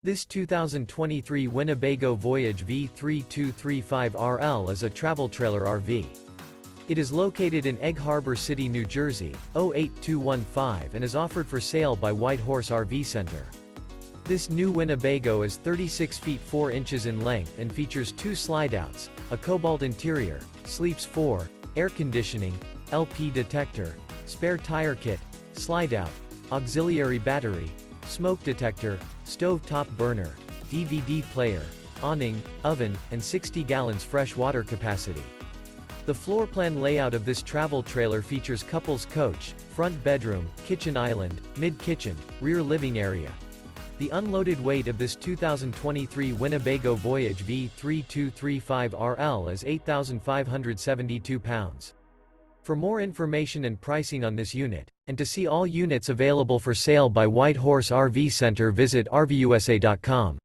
This 2023 Winnebago Voyage V3235RL is a travel trailer RV. It is located in Egg Harbor City, New Jersey, 08215 and is offered for sale by White Horse RV Center. This new Winnebago is 36 feet 4 inches in length and features 2 slideouts, a COBALT interior, sleeps 4, air conditioning, LP detector, spare tire kit, slideout, auxiliary battery, smoke detector, stove top burner, DVD player, awning, oven, and 60 gallons fresh water capacity. The floor plan layout of this travel trailer features couples coach, front bedroom, kitchen island, mid-kitchen, rear living area. The unloaded weight of this 2023 Winnebago Voyage V3235RL is 8,572 pounds. For more information and pricing on this unit, and to see all units available for sale by White Horse RV Center, visit RVUSA.com.